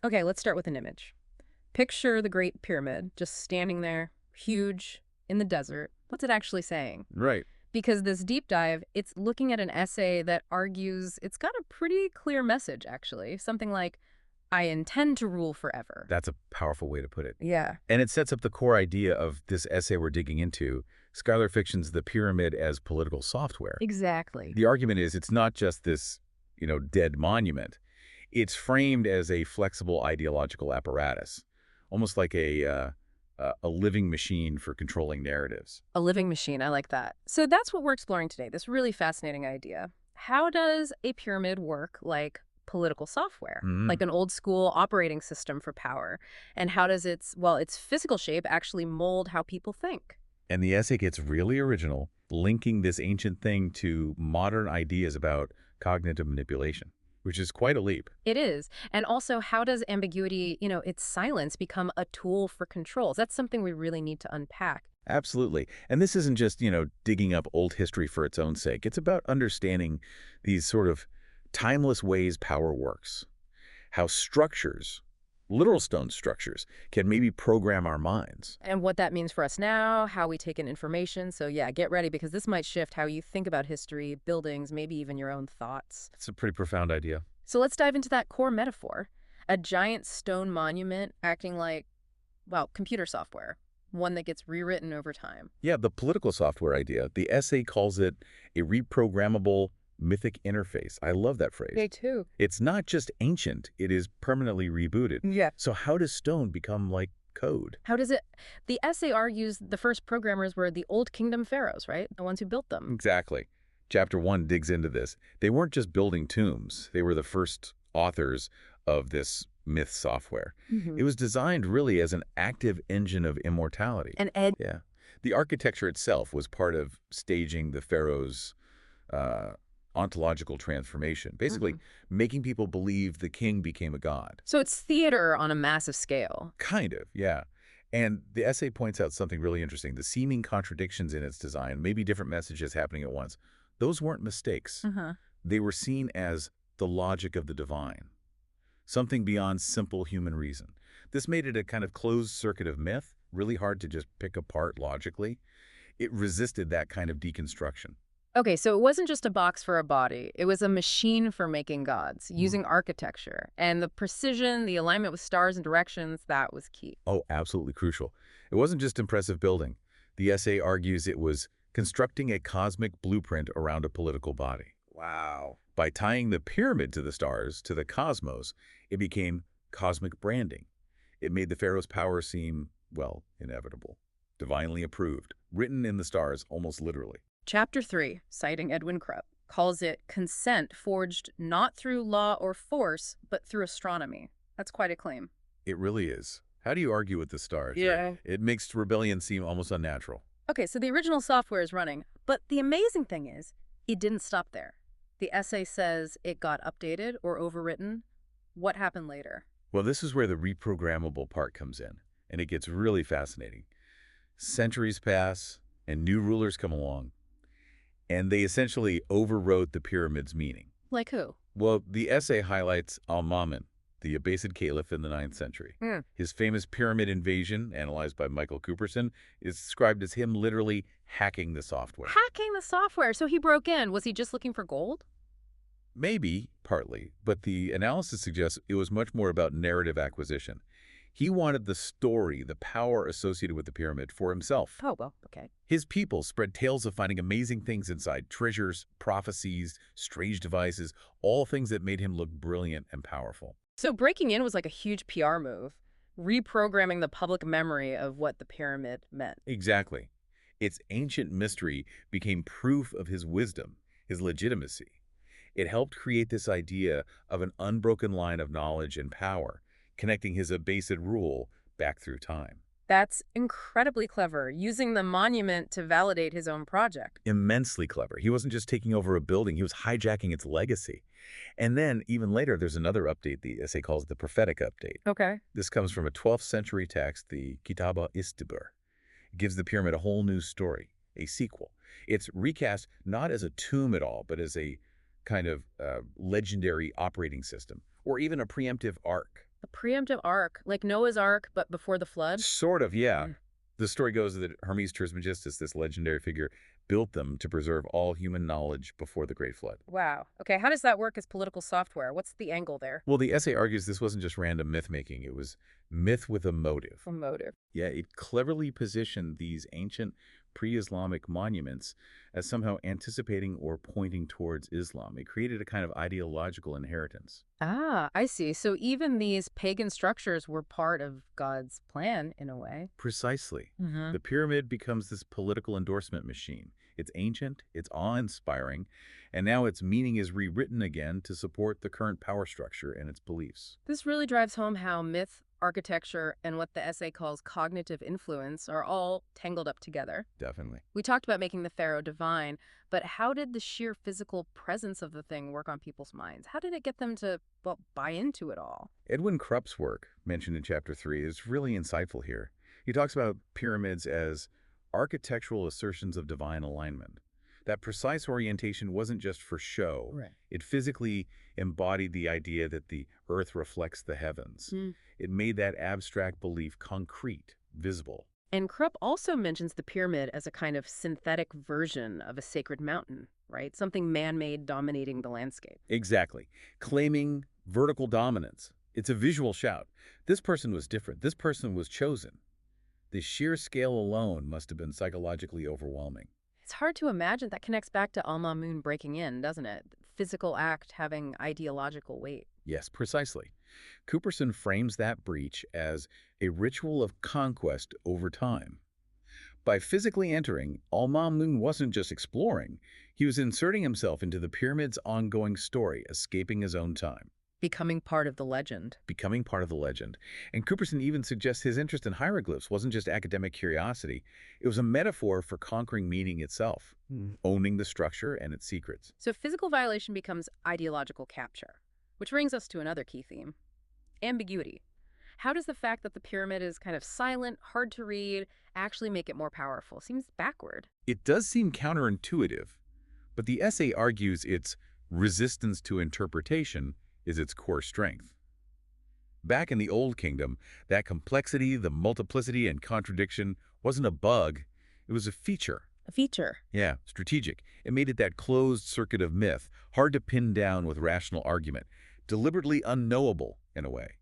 Okay, let's start with an image. Picture the Great Pyramid just standing there, huge, in the desert. What's it actually saying? Right. Because this deep dive, it's looking at an essay that argues it's got a pretty clear message, actually. Something like, I intend to rule forever. That's a powerful way to put it. Yeah. And it sets up the core idea of this essay we're digging into, Schuyler fiction's The Pyramid as Political Software. Exactly. The argument is it's not just this, dead monument. It's framed as a flexible ideological apparatus, almost like a living machine for controlling narratives. A living machine, I like that. So that's what we're exploring today, this really fascinating idea. How does a pyramid work like political software, like an old school operating system for power? And how does its physical shape actually mold how people think? And the essay gets really original, linking this ancient thing to modern ideas about cognitive manipulation, which is quite a leap. It is. And also, how does ambiguity, its silence, become a tool for controls? That's something we really need to unpack. Absolutely. And this isn't just, digging up old history for its own sake. It's about understanding these sort of timeless ways power works, how structures, literal stone structures, can maybe program our minds. And what that means for us now, how we take in information. So yeah, get ready because this might shift how you think about history, buildings, maybe even your own thoughts. It's a pretty profound idea. So let's dive into that core metaphor. A giant stone monument acting like, computer software, one that gets rewritten over time. Yeah, the political software idea, the essay calls it a reprogrammable mythic interface. I love that phrase. Me too. It's not just ancient, it is permanently rebooted. Yeah. So how does stone become like code? How does it? The essay argues the first programmers were the Old Kingdom pharaohs, right? The ones who built them. Exactly. Chapter 1 digs into this. They weren't just building tombs. They were the first authors of this myth software. It was designed really as an active engine of immortality. And Ed. Yeah. The architecture itself was part of staging the Pharaohs' ontological transformation, basically making people believe the king became a god. So it's theater on a massive scale. Kind of, yeah. And the essay points out something really interesting. The seeming contradictions in its design, maybe different messages happening at once, those weren't mistakes. They were seen as the logic of the divine, something beyond simple human reason. This made it a kind of closed circuit of myth, really hard to just pick apart logically. It resisted that kind of deconstruction. Okay, so it wasn't just a box for a body. It was a machine for making gods, using architecture. And the precision, the alignment with stars and directions, that was key. Oh, absolutely crucial. It wasn't just impressive building. The essay argues it was constructing a cosmic blueprint around a political body. Wow. By tying the pyramid to the stars, to the cosmos, it became cosmic branding. It made the pharaoh's power seem, inevitable, divinely approved, written in the stars almost literally. Chapter 3, citing Edwin Krupp, calls it consent forged not through law or force, but through astronomy. That's quite a claim. It really is. How do you argue with the stars? Yeah. It makes rebellion seem almost unnatural. Okay, so the original software is running, but the amazing thing is, it didn't stop there. The essay says it got updated or overwritten. What happened later? Well, this is where the reprogrammable part comes in, and it gets really fascinating. Centuries pass, and new rulers come along, and they essentially overwrote the pyramid's meaning. Like who? Well, the essay highlights al-Ma'mun, the Abbasid caliph in the 9th century. His famous pyramid invasion, analyzed by Michael Cooperson, is described as him literally hacking the software. Hacking the software? So he broke in. Was he just looking for gold? Maybe, partly, but the analysis suggests it was much more about narrative acquisition. He wanted the story, the power associated with the pyramid for himself. Oh, well, okay. His people spread tales of finding amazing things inside, treasures, prophecies, strange devices, all things that made him look brilliant and powerful. So breaking in was like a huge PR move, reprogramming the public memory of what the pyramid meant. Exactly. Its ancient mystery became proof of his wisdom, his legitimacy. It helped create this idea of an unbroken line of knowledge and power, connecting his Abbasid rule back through time. That's incredibly clever, using the monument to validate his own project. Immensely clever. He wasn't just taking over a building, he was hijacking its legacy. And then, even later, there's another update the essay calls the prophetic update. Okay. This comes from a 12th century text, the Kitāb al-Istibṣār. It gives the pyramid a whole new story, a sequel. It's recast not as a tomb at all, but as a kind of legendary operating system, or even a preemptive ark. The preemptive ark, like Noah's Ark, but before the flood? Sort of, yeah. The story goes that Hermes Trismegistus, this legendary figure, built them to preserve all human knowledge before the Great Flood. Wow. Okay, how does that work as political software? What's the angle there? Well, the essay argues this wasn't just random myth-making. It was myth with a motive. A motive. Yeah, it cleverly positioned these ancient pre-Islamic monuments as somehow anticipating or pointing towards Islam. It created a kind of ideological inheritance. Ah, I see. So even these pagan structures were part of God's plan, in a way. Precisely. The pyramid becomes this political endorsement machine. It's ancient, it's awe-inspiring, and now its meaning is rewritten again to support the current power structure and its beliefs. This really drives home how myth, architecture, and what the essay calls cognitive influence are all tangled up together. Definitely. We talked about making the pharaoh divine, but how did the sheer physical presence of the thing work on people's minds? How did it get them to, well, buy into it all? Edwin Krupp's work, mentioned in Chapter 3, is really insightful here. He talks about pyramids as architectural assertions of divine alignment. That precise orientation wasn't just for show. Right. It physically embodied the idea that the earth reflects the heavens. It made that abstract belief concrete, visible. And Krupp also mentions the pyramid as a kind of synthetic version of a sacred mountain, right? Something man-made dominating the landscape. Exactly. Claiming vertical dominance. It's a visual shout. This person was different. This person was chosen. The sheer scale alone must have been psychologically overwhelming. It's hard to imagine. That connects back to al-Mamun breaking in, doesn't it? Physical act having ideological weight. Yes, precisely. Cooperson frames that breach as a ritual of conquest over time. By physically entering, al-Mamun wasn't just exploring. He was inserting himself into the pyramid's ongoing story, escaping his own time. Becoming part of the legend. Becoming part of the legend. And Cooperson even suggests his interest in hieroglyphs wasn't just academic curiosity. It was a metaphor for conquering meaning itself, owning the structure and its secrets. So physical violation becomes ideological capture, which brings us to another key theme, ambiguity. How does the fact that the pyramid is kind of silent, hard to read, actually make it more powerful? Seems backward. It does seem counterintuitive, but the essay argues its resistance to interpretation is its core strength. Back in the Old Kingdom, that complexity, the multiplicity, and contradiction wasn't a bug, it was a feature. A feature. Yeah, strategic. It made it that closed circuit of myth, hard to pin down with rational argument, deliberately unknowable in a way.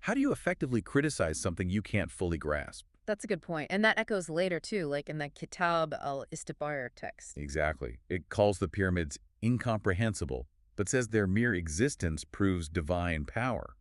How do you effectively criticize something you can't fully grasp? That's a good point. And that echoes later, too, like in the Kitāb al-Istibṣār text. Exactly. It calls the pyramids incomprehensible, but says their mere existence proves divine power.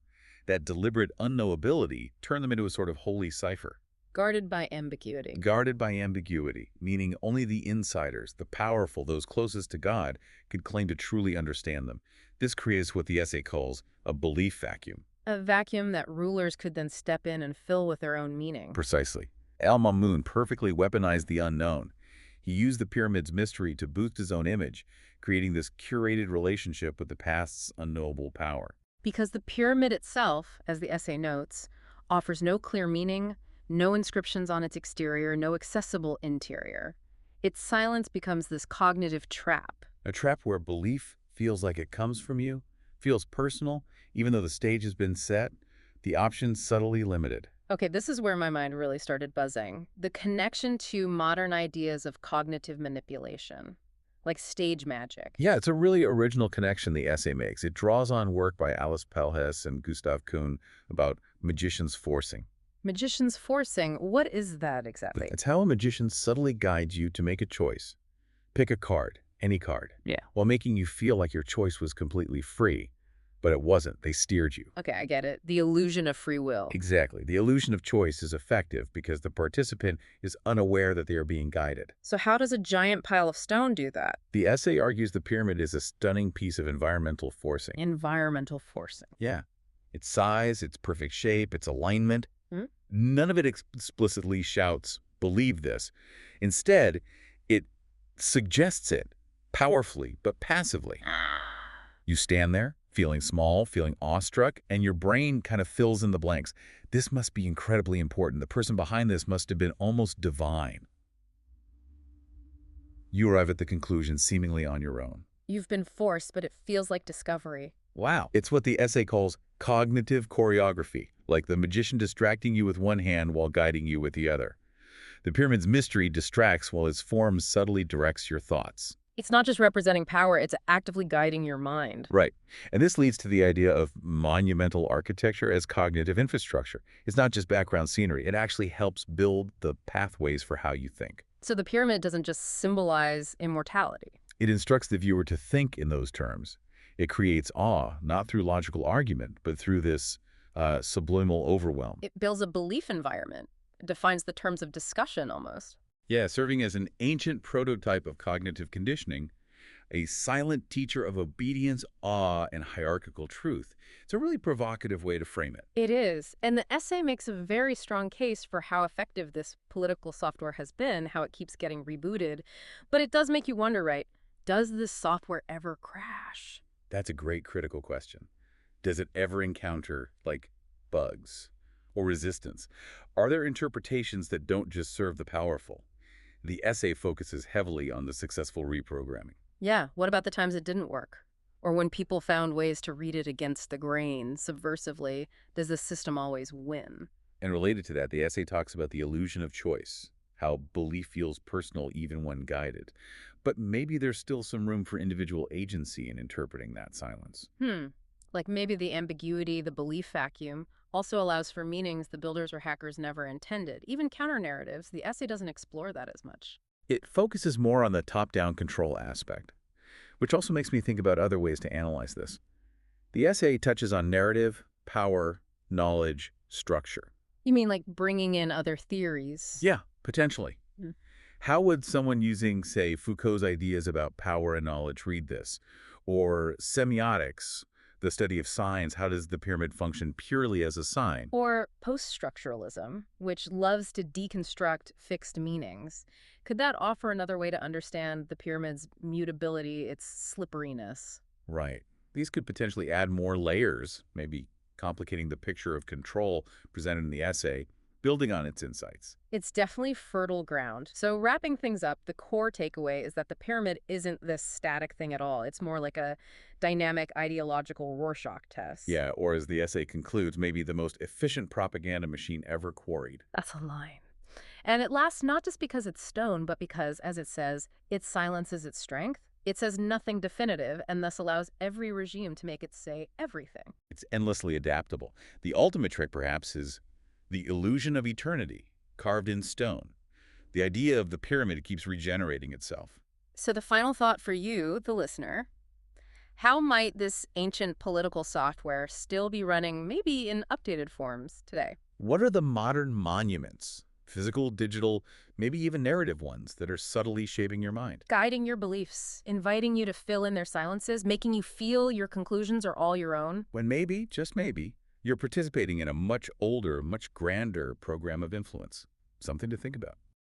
That deliberate unknowability turned them into a sort of holy cipher. Guarded by ambiguity. Guarded by ambiguity, meaning only the insiders, the powerful, those closest to God, could claim to truly understand them. This creates what the essay calls a belief vacuum. A vacuum that rulers could then step in and fill with their own meaning. Precisely. Al-Mamun perfectly weaponized the unknown. He used the pyramid's mystery to boost his own image, creating this curated relationship with the past's unknowable power. Because the pyramid itself, as the essay notes, offers no clear meaning, no inscriptions on its exterior, no accessible interior. Its silence becomes this cognitive trap. A trap where belief feels like it comes from you, feels personal, even though the stage has been set, the options subtly limited. Okay, this is where my mind really started buzzing. The connection to modern ideas of cognitive manipulation, like stage magic. Yeah, it's a really original connection the essay makes. It draws on work by Alice Pailhès and Gustav Kuhn about magicians forcing. Magicians forcing, what is that exactly? It's how a magician subtly guides you to make a choice. Pick a card, any card. Yeah. While making you feel like your choice was completely free. But it wasn't. They steered you. Okay, I get it. The illusion of free will. Exactly. The illusion of choice is effective because the participant is unaware that they are being guided. So how does a giant pile of stone do that? The essay argues the pyramid is a stunning piece of environmental forcing. Environmental forcing. Yeah. Its size, its perfect shape, its alignment. None of it explicitly shouts, believe this. Instead, it suggests it powerfully but passively. You stand there, feeling small, feeling awestruck, and your brain kind of fills in the blanks. This must be incredibly important. The person behind this must have been almost divine. You arrive at the conclusion seemingly on your own. You've been forced, but it feels like discovery. Wow. It's what the essay calls Cognitive choreography, like the magician distracting you with one hand while guiding you with the other. The pyramid's mystery distracts while its form subtly directs your thoughts. It's not just representing power, it's actively guiding your mind. Right. And this leads to the idea of monumental architecture as cognitive infrastructure. It's not just background scenery. It actually helps build the pathways for how you think. So the pyramid doesn't just symbolize immortality. It instructs the viewer to think in those terms. It creates awe, not through logical argument, but through this subliminal overwhelm. It builds a belief environment. It defines the terms of discussion almost. Yeah, serving as an ancient prototype of cognitive conditioning, a silent teacher of obedience, awe, and hierarchical truth. It's a really provocative way to frame it. It is. And the essay makes a very strong case for how effective this political software has been, how it keeps getting rebooted. But it does make you wonder, right? Does this software ever crash? That's a great critical question. Does it ever encounter, like, bugs or resistance? Are there interpretations that don't just serve the powerful? The essay focuses heavily on the successful reprogramming. Yeah, what about the times it didn't work? Or when people found ways to read it against the grain, subversively, does the system always win? And related to that, the essay talks about the illusion of choice, how belief feels personal even when guided. But maybe there's still some room for individual agency in interpreting that silence. Like maybe the ambiguity, the belief vacuum, also allows for meanings the builders or hackers never intended. Even counter-narratives, the essay doesn't explore that as much. It focuses more on the top-down control aspect, which also makes me think about other ways to analyze this. The essay touches on narrative, power, knowledge, structure. You mean like bringing in other theories? Yeah, potentially. How would someone using, say, Foucault's ideas about power and knowledge read this? Or semiotics, the study of signs, how does the pyramid function purely as a sign? Or post-structuralism, which loves to deconstruct fixed meanings. Could that offer another way to understand the pyramid's mutability, its slipperiness? Right. These could potentially add more layers, maybe complicating the picture of control presented in the essay, building on its insights. It's definitely fertile ground. So wrapping things up, the core takeaway is that the pyramid isn't this static thing at all. It's more like a dynamic ideological Rorschach test. Yeah, or as the essay concludes, maybe the most efficient propaganda machine ever quarried. That's a line. And it lasts not just because it's stone, but because, as it says, its silence is its strength. It says nothing definitive and thus allows every regime to make it say everything. It's endlessly adaptable. The ultimate trick, perhaps, is the illusion of eternity, carved in stone. The idea of the pyramid keeps regenerating itself. So the final thought for you, the listener, how might this ancient political software still be running, maybe in updated forms today? What are the modern monuments, physical, digital, maybe even narrative ones, that are subtly shaping your mind? Guiding your beliefs, inviting you to fill in their silences, making you feel your conclusions are all your own. When maybe, just maybe, you're participating in a much older, much grander program of influence. Something to think about.